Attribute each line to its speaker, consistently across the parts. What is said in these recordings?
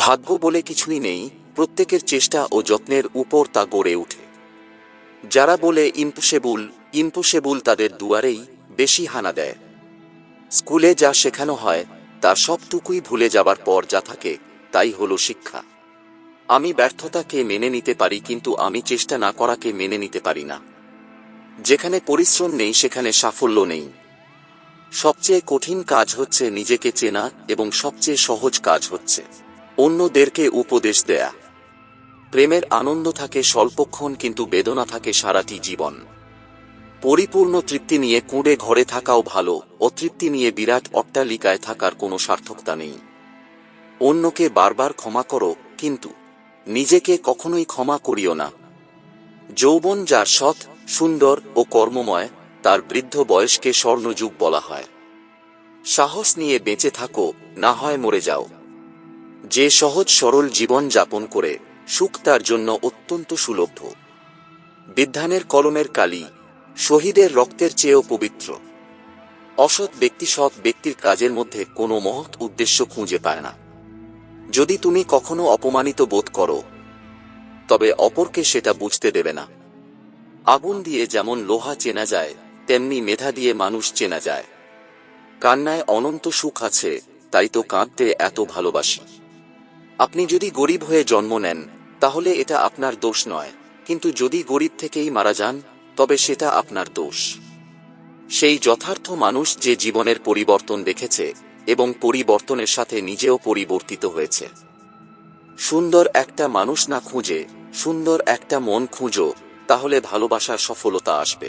Speaker 1: ভাগ্য বলে কিছুই নেই, প্রত্যেকের চেষ্টা ও যত্নের উপর তা গড়ে ওঠে। যারা বলে ইম্পসিবল ইম্পসিবল তাদের দুয়ারেই বেশি হানা দেয়। স্কুলে যা শেখানো হয় তার সবটুকুই ভুলে যাবার পর যা থাকে তাই হলো শিক্ষা। আমি ব্যর্থতাকে মেনে নিতে পারি, কিন্তু আমি চেষ্টা না করাকে মেনে নিতে পারি না। যেখানে পরিশ্রম নেই সেখানে সাফল্য নেই। সবচেয়ে কঠিন কাজ হচ্ছে নিজেকে চেনা, এবং সবচেয়ে সহজ কাজ হচ্ছে অন্যদেরকে উপদেশ দেয়া। প্রেমের আনন্দ থাকে স্বল্পক্ষণ, কিন্তু বেদনা থাকে সারাটি জীবন। পরিপূর্ণ তৃপ্তি নিয়ে কুঁড়ে ঘরে থাকাও ভালো, অতৃপ্তি নিয়ে বিরাট অট্টালিকায় থাকার কোনো সার্থকতা নেই। অন্যকে বারবার ক্ষমা করো, কিন্তু নিজেকে কখনোই ক্ষমা করিও না। যৌবন যার সৎ, সুন্দর ও কর্মময়, তার বৃদ্ধ বয়সকে স্বর্ণযুগ বলা হয়। সাহস নিয়ে বেঁচে থাকো, না হয় মরে যাও। যে সহজ সরল জীবন যাপন করে সুখ তার জন্য অত্যন্ত সুলভ্য। বিদ্বানের কলমের কালি শহীদের রক্তের চেয়েও পবিত্র। অসৎ ব্যক্তি সৎ ব্যক্তির কাজের মধ্যে কোনো মহৎ উদ্দেশ্য খুঁজে পায় না। যদি তুমি কখনো অপমানিত বোধ করো, তবে অপরকে সেটা বুঝতে দেবে না। আগুন দিয়ে যেমন লোহা চেনা যায়, তেমনি মেধা দিয়ে মানুষ চেনা যায়। কান্নায় অনন্ত সুখ আছে, তাই তো কাঁদতে এত ভালোবাসি। আপনি যদি গরিব হয়ে জন্ম নেন, তাহলে এটা আপনার দোষ নয়, কিন্তু যদি গরিব থেকেই মারা যান, তবে সেটা আপনার দোষ। সেই যথার্থ মানুষ যে জীবনের পরিবর্তন দেখেছে এবং পরিবর্তনের সাথে নিজেও পরিবর্তিত হয়েছে। সুন্দর একটা মানুষ না খুঁজে সুন্দর একটা মন খুঁজো, তাহলে ভালোবাসার সফলতা আসবে।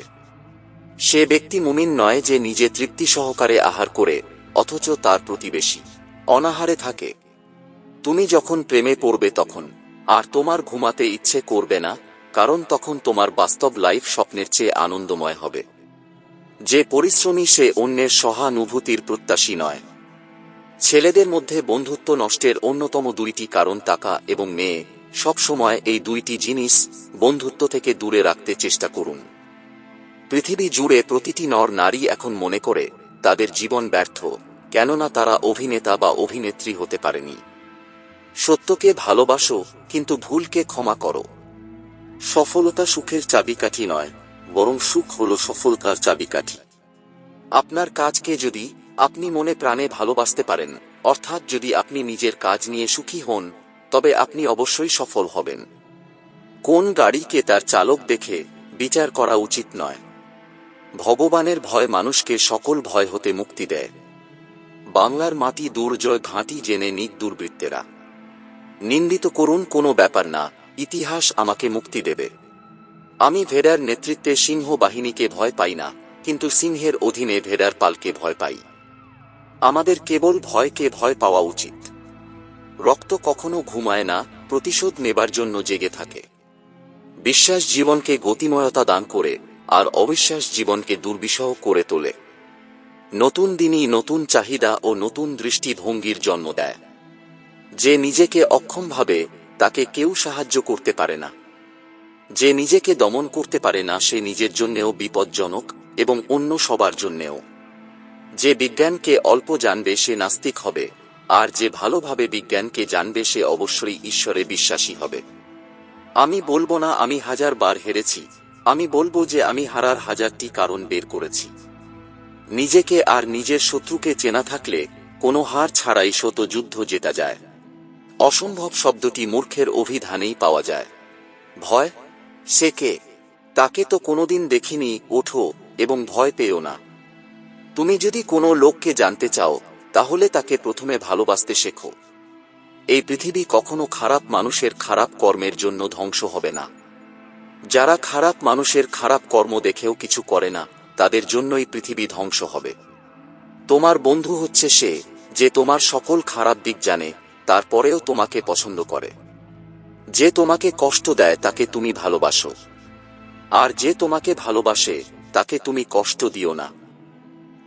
Speaker 1: সে ব্যক্তি মুমিন নয় যে নিজে তৃপ্তি সহকারে আহার করে অথচ তার প্রতিবেশী অনাহারে থাকে। তুমি যখন প্রেমে পড়বে তখন আর তোমার ঘুমাতে ইচ্ছে করবে না, কারণ তখন তোমার বাস্তব লাইফ স্বপ্নের চেয়ে আনন্দময় হবে। যে পরিশ্রমী সে অন্যের সহানুভূতির প্রত্যাশী নয়। ছেলেদের মধ্যে বন্ধুত্ব নষ্টের অন্যতম দুইটি কারণ টাকা এবং মেয়ে। সবসময় এই দুইটি জিনিস বন্ধুত্ব থেকে দূরে রাখতে চেষ্টা করুন। পৃথিবী জুড়ে প্রতিটি নর নারী এখন মনে করে তাদের জীবন ব্যর্থ, কেননা তারা অভিনেতা বা অভিনেত্রী হতে পারেনি। সত্যকে ভালোবাসো, কিন্তু ভুলকে ক্ষমা করো। সফলতা সুখের চাবিকাঠি নয়, বরং সুখ হলো সফলতার চাবিকাঠি। আপনার কাজকে যদি আপনি মনে প্রাণে ভালোবাসতে পারেন, অর্থাৎ যদি আপনি নিজের কাজ নিয়ে সুখী হন, তবে আপনি অবশ্যই সফল হবেন। কোন গাড়িকে তার চালক দেখে বিচার করা উচিত নয়। ভগবানের ভয় মানুষকে সকল ভয় হতে মুক্তি দেয়। বাংলার মাটি দুর্জয় ঘাঁটি জেনে নিক দুর্বৃত্তেরা। নিন্দিত করুন, কোনো ব্যাপার না, ইতিহাস আমাকে মুক্তি দেবে। আমি ভেড়ার নেতৃত্বে সিংহ বাহিনীকে ভয় পাই না, কিন্তু সিংহের অধীনে ভেড়ার পালকে ভয় পাই। আমাদের কেবল ভয়কে ভয় পাওয়া উচিত। রক্ত কখনো ঘুমায় না, প্রতিশোধ নেবার জন্য জেগে থাকে। বিশ্বাস জীবনকে গতিময়তা দান করে, আর অবিশ্বাস জীবনকে দুর্বিষহ করে তোলে। নতুন দিনই নতুন চাহিদা ও নতুন দৃষ্টিভঙ্গির জন্ম দেয়। যে নিজেকে অক্ষম ভাবে, তাকে কেউ সাহায্য করতে পারে না। যে নিজেকে দমন করতে পারে না, সে নিজের জন্যেও বিপজ্জনক এবং অন্য সবার জন্যেও। যে বিজ্ঞানকে অল্প জানবে সে নাস্তিক হবে, আর যে ভালোভাবে বিজ্ঞানকে জানবে সে অবশ্যই ঈশ্বরে বিশ্বাসী হবে। আমি বলবো না আমি 1000 বার হেরেছি, আমি বলবো যে আমি হারার 1000টি কারণ বের করেছি। নিজেকে আর নিজের শত্রুকে চেনা থাকলে কোনো হার ছাড়াই শত যুদ্ধ জেতা যায়। অসম্ভব শব্দটি মূর্খের অভিধানেই পাওয়া যায়। ভয়, সে কে? তাকে তো কোনোদিন দেখিনি। ওঠো এবং ভয় পেও না। তুমি যদি কোনো লোককে জানতে চাও, তাহলে তাকে প্রথমে ভালোবাসতে শেখো। এই পৃথিবী কখনো খারাপ মানুষের খারাপ কর্মের জন্য ধ্বংস হবে না। যারা খারাপ মানুষের খারাপ কর্ম দেখেও কিছু করে না, তাদের জন্যই পৃথিবী ধ্বংস হবে। তোমার বন্ধু হচ্ছে সে যে তোমার সকল খারাপ দিক জানে, তারপরেও তোমাকে পছন্দ করে। যে তোমাকে কষ্ট দেয় তাকে তুমি ভালোবাসো, আর যে তোমাকে ভালোবাসে তাকে তুমি কষ্ট দিও না।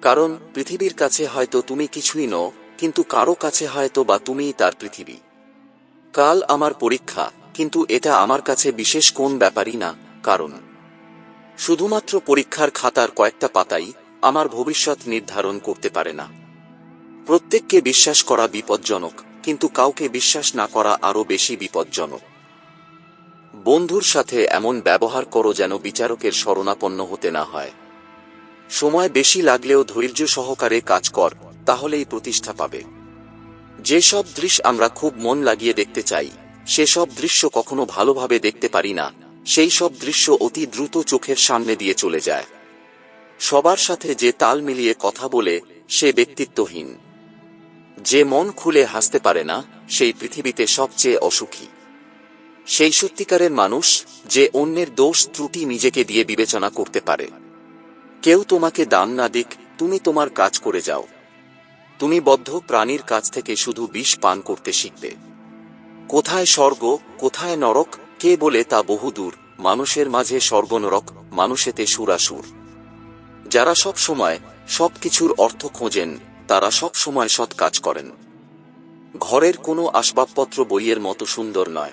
Speaker 1: কারণ পৃথিবীর কাছে হয়তো তুমি কিছুই নও, কিন্তু কারো কাছে হয়তো বা তুমিই তার পৃথিবী। কাল আমার পরীক্ষা, কিন্তু এটা আমার কাছে বিশেষ কোন ব্যাপারই না, কারণ শুধুমাত্র পরীক্ষার খাতার কয়েকটা পাতাই আমার ভবিষ্যৎ নির্ধারণ করতে পারে না। প্রত্যেককে বিশ্বাস করা বিপজ্জনক, কিন্তু কাউকে বিশ্বাস না করা আরও বেশি বিপজ্জনক। বন্ধুর সাথে এমন ব্যবহার করো যেন বিচারকের শরণাপন্ন হতে না হয়। সময় বেশি লাগলেও ধৈর্য সহকারে কাজ কর, তাহলেই প্রতিষ্ঠা পাবে। যেসব দৃশ্য আমরা খুব মন লাগিয়ে দেখতে চাই, সেসব দৃশ্য কখনো ভালোভাবে দেখতে পারি না, সেই সব দৃশ্য অতি দ্রুত চোখের সামনে দিয়ে চলে যায়। সবার সাথে যে তাল মিলিয়ে কথা বলে সে ব্যক্তিত্বহীন। যে মন খুলে হাসতে পারে না সেই পৃথিবীতে সবচেয়ে অসুখী। সেই সত্যিকারের মানুষ যে অন্যের দোষ ত্রুটি নিজেকে দিয়ে বিবেচনা করতে পারে। কেউ তোমাকে দাম না দিক, তুমি তোমার কাজ করে যাও। তুমি বদ্ধ প্রাণীর কাছ থেকে শুধু বিষ পান করতে শিখবে। কোথায় স্বর্গ, কোথায় নরক, কে বলে তা বহুদূর। মানুষের মাঝে স্বর্গ নরক, মানুষেতে সুরাসুর। যারা সব সময় সবকিছুর অর্থ খোঁজেন, তারা সব সময় সৎ কাজ করেন। ঘরের কোনো আসবাবপত্র বইয়ের মতো সুন্দর নয়।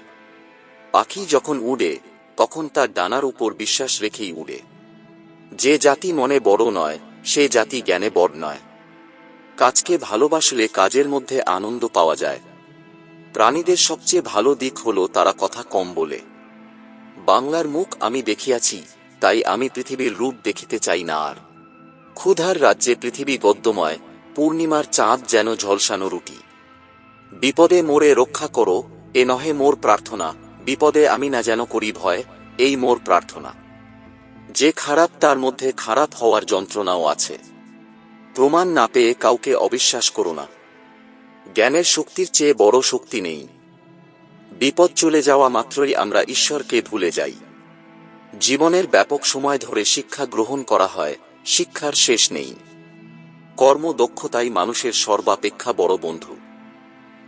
Speaker 1: পাখি যখন উড়ে তখন তার ডানার উপর বিশ্বাস রেখেই উড়ে। যে জাতি মনে বড় নয়, সে জাতি জ্ঞানে বড় নয়। কাজকে ভালোবাসলে কাজের মধ্যে আনন্দ পাওয়া যায়। প্রাণীদের সবচেয়ে ভালো দিক হলো তারা কথা কম বলে। বাংলার মুখ আমি দেখিয়াছি, তাই আমি পৃথিবীর রূপ দেখিতে চাই না আর। ক্ষুধার রাজ্যে পৃথিবী গদ্যময়, পূর্ণিমার চাঁদ যেন ঝলসানো রুটি। বিপদে মোরে রক্ষা করো, এ নহে মোর প্রার্থনা। বিপদে আমি না যেন করি ভয়, এই মোর প্রার্থনা। যে খারাপ তার মধ্যে খারাপ হওয়ার যন্ত্রণাও আছে। প্রমাণ না পেয়ে কাউকে অবিশ্বাস করো না। জ্ঞানের শক্তির চেয়ে বড় শক্তি নেই। বিপদ চলে যাওয়া মাত্রই আমরা ঈশ্বরকে ভুলে যাই। জীবনের ব্যাপক সময় ধরে শিক্ষা গ্রহণ করা হয়, শিক্ষার শেষ নেই। কর্মদক্ষতাই মানুষের সর্বাপেক্ষা বড় বন্ধু।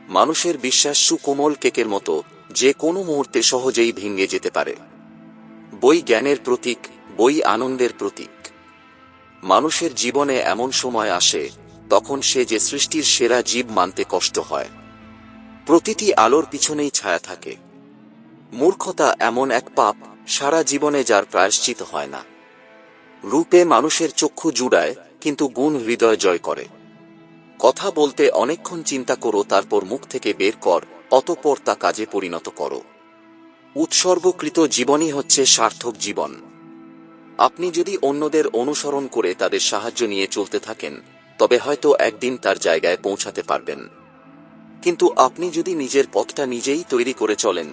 Speaker 1: মানুষের বিশ্বাস সুকোমল কেকের মতো, যে কোনো মুহূর্তে সহজেই ভেঙে যেতে পারে। বই জ্ঞানের প্রতীক, বই আনন্দের প্রতীক। মানুষের জীবনে এমন সময় আসে তখন সে যে সৃষ্টির সেরা জীব মানতে কষ্ট হয়। প্রতিটি আলোর পিছনেই ছায়া থাকে। মূর্খতা এমন এক পাপ, সারা জীবনে যার প্রায়শ্চিত হয় না। রূপে মানুষের চক্ষু জুড়ায়, কিন্তু গুণ হৃদয় জয় করে। কথা বলতে অনেকক্ষণ চিন্তা করো, তারপর মুখ থেকে বের কর, অতঃপর তা কাজে পরিণত করো। উৎসর্গকৃত জীবনই হচ্ছে সার্থক জীবন। আপনি যদি অন্যদের অনুসরণ করে তাদের সাহায্য নিয়ে চলতে থাকেন, তবে হয়তো একদিন তার জায়গায় পৌঁছাতে পারবেন। কিন্তু আপনি যদি নিজের পথটা নিজেই তৈরি করে চলেন,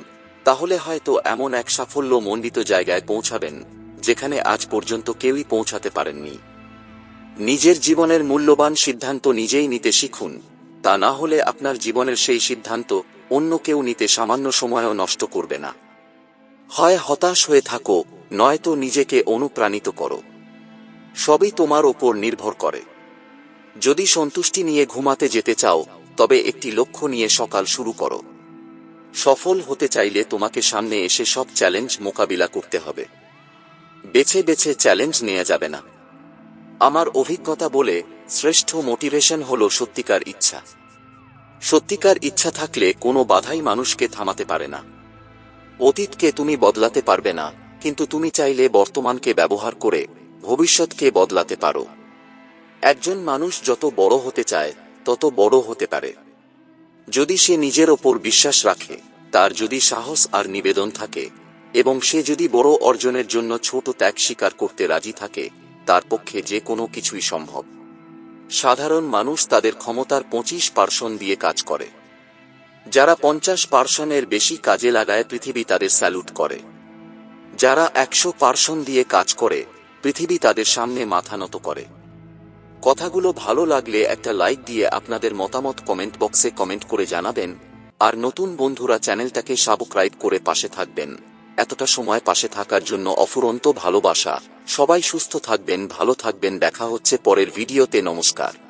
Speaker 1: তাহলে হয়তো এমন এক সাফল্যমণ্ডিত জায়গায় পৌঁছাবেন যেখানে আজ পর্যন্ত কেউই পৌঁছাতে পারেননি। নিজের জীবনের মূল্যবান সিদ্ধান্ত নিজেই নিতে শিখুন, তা না হলে আপনার জীবনের সেই সিদ্ধান্ত অন্য কেউ নিতে সামান্য সময়ও নষ্ট করবে না। হয় হতাশ হয়ে থাকো, নয়তো নিজেকে অনুপ্রাণিত করো। সবই তোমার ওপর নির্ভর করে। যদি সন্তুষ্টি নিয়ে ঘুমাতে যেতে চাও, তবে একটি লক্ষ্য নিয়ে সকাল শুরু করো। সফল হতে চাইলে তোমাকে সামনে এসে সব চ্যালেঞ্জ মোকাবিলা করতে হবে। বেছে বেছে চ্যালেঞ্জ নেওয়া যাবে না। আমার অভিজ্ঞতা বলে, শ্রেষ্ঠ মোটিভেশন হলো সত্যিকার ইচ্ছা। সত্যিকার ইচ্ছা থাকলে কোনো বাধাই মানুষকে থামাতে পারে না। অতীতকে তুমি বদলাতে পারবে না, কিন্তু তুমি চাইলে বর্তমানকে ব্যবহার করে ভবিষ্যৎকে বদলাতে পারো। একজন মানুষ যত বড় হতে চায়, তত বড় হতে পারে যদি সে নিজের ওপর বিশ্বাস রাখে, তার যদি সাহস আর নিবেদন থাকে, এবং সে যদি বড় অর্জনের জন্য ছোট ত্যাগ স্বীকার করতে রাজি থাকে, তার পক্ষে যে কোনো কিছুই সম্ভব। সাধারণ মানুষ তাদের ক্ষমতার 25% দিয়ে কাজ করে। যারা 50% বেশি কাজে লাগায়, পৃথিবী তাদের স্যালুট করে। যারা 100% দিয়ে কাজ করে, পৃথিবী তাদের সামনে মাথা নত করে। কথাগুলো ভালো লাগলে একটা লাইক দিয়ে আপনাদের মতামত কমেন্ট বক্সে কমেন্ট করে জানাবেন। আর নতুন বন্ধুরা চ্যানেলটাকে সাবস্ক্রাইব করে পাশে থাকবেন। এতটা সময় পাশে থাকার জন্য অফুরন্ত ভালোবাসা। সবাই সুস্থ থাকবেন, ভালো থাকবেন। দেখা হচ্ছে পরের ভিডিওতে। নমস্কার।